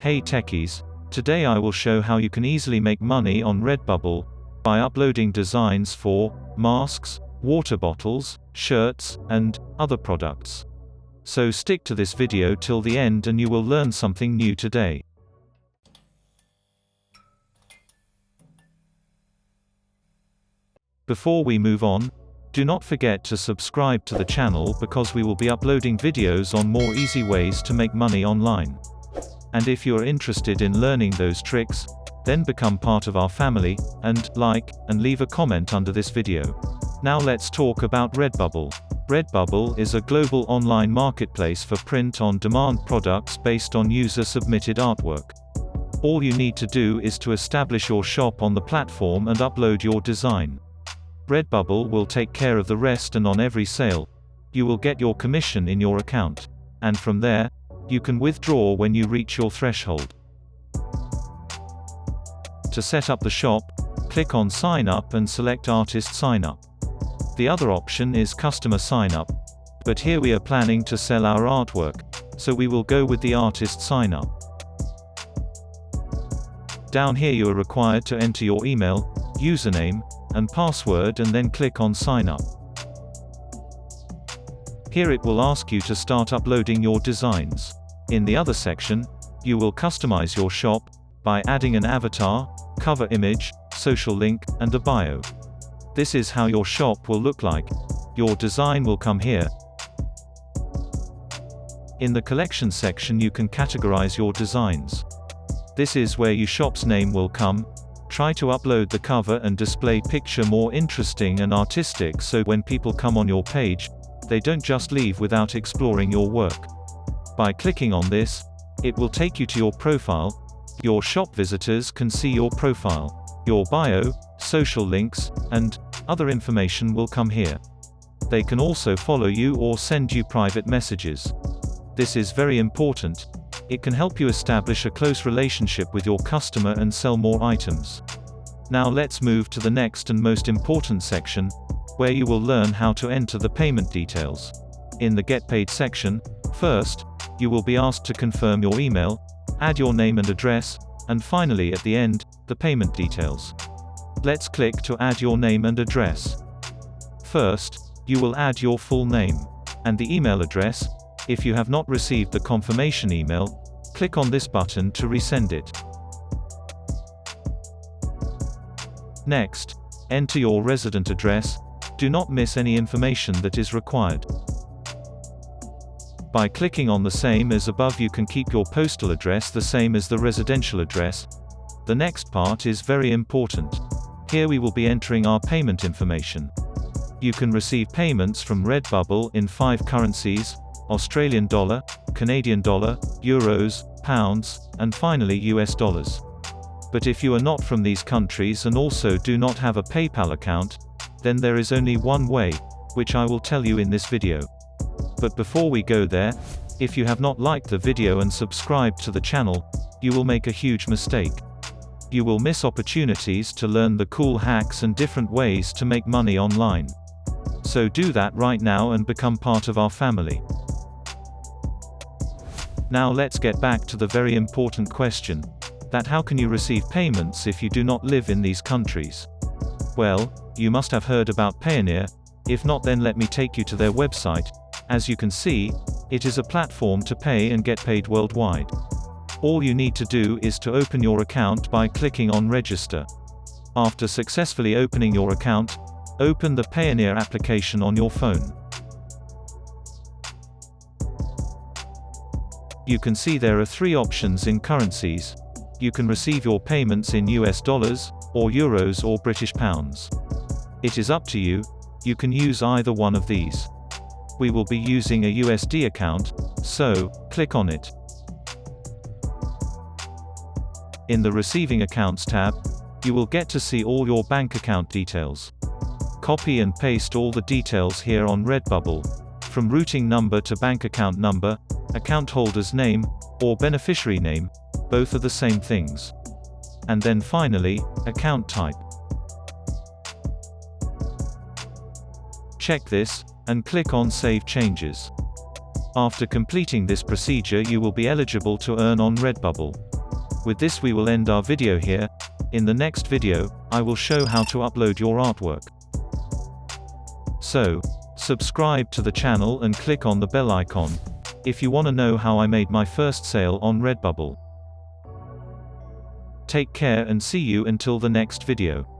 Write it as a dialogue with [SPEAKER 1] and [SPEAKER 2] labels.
[SPEAKER 1] Hey techies, today I will show how you can easily make money on Redbubble by uploading designs for masks, water bottles, shirts, and other products. So stick to this video till the end and you will learn something new today. Before we move on, do not forget to subscribe to the channel because we will be uploading videos on more easy ways to make money online. And if you are interested in learning those tricks, then become part of our family, and like, and leave a comment under this video. Now let's talk about Redbubble. Redbubble is a global online marketplace for print-on-demand products based on user-submitted artwork. All you need to do is to establish your shop on the platform and upload your design. Redbubble will take care of the rest, and on every sale, you will get your commission in your account. And from there, you can withdraw when you reach your threshold. To set up the shop, click on Sign Up and select Artist Sign Up. The other option is Customer Sign Up, but here we are planning to sell our artwork, so we will go with the Artist Sign Up. Down here you are required to enter your email, username, and password and then click on Sign Up. Here it will ask you to start uploading your designs. In the other section, you will customize your shop by adding an avatar, cover image, social link, and a bio. This is how your shop will look like. Your design will come here. In the collection section you can categorize your designs. This is where your shop's name will come. Try to upload the cover and display picture more interesting and artistic, so when people come on your page, they don't just leave without exploring your work. By clicking on this, it will take you to your profile. Your shop visitors can see your profile. Your bio, social links, and other information will come here. They can also follow you or send you private messages. This is very important. It can help you establish a close relationship with your customer and sell more items. Now let's move to the next and most important section, where you will learn how to enter the payment details. In the Get Paid section, first, you will be asked to confirm your email, add your name and address, and finally at the end, the payment details. Let's click to add your name and address. First, you will add your full name and the email address. If you have not received the confirmation email, click on this button to resend it. Next, enter your resident address. Do not miss any information that is required. By clicking on the same as above, you can keep your postal address the same as the residential address. The next part is very important. Here we will be entering our payment information. You can receive payments from Redbubble in 5 currencies: Australian dollar, Canadian dollar, euros, pounds, and finally US dollars. But if you are not from these countries and also do not have a PayPal account, then there is only one way, which I will tell you in this video. But before we go there, if you have not liked the video and subscribed to the channel, you will make a huge mistake. You will miss opportunities to learn the cool hacks and different ways to make money online. So do that right now and become part of our family. Now let's get back to the very important question, that how can you receive payments if you do not live in these countries? Well, you must have heard about Payoneer. If not, then let me take you to their website. As you can see, it is a platform to pay and get paid worldwide. All you need to do is to open your account by clicking on Register. After successfully opening your account, open the Payoneer application on your phone. You can see there are 3 options in currencies. You can receive your payments in US dollars, or euros, or British pounds. It is up to you. You can use either one of these. We will be using a USD account, so click on it. In the Receiving Accounts tab, you will get to see all your bank account details. Copy and paste all the details here on Redbubble, from routing number to bank account number, account holder's name, or beneficiary name, both are the same things. And then finally, account type. Check this, and click on Save Changes. After completing this procedure, you will be eligible to earn on Redbubble. With this we will end our video here. In the next video, I will show how to upload your artwork. So, subscribe to the channel and click on the bell icon if you want to know how I made my first sale on Redbubble. Take care and see you until the next video.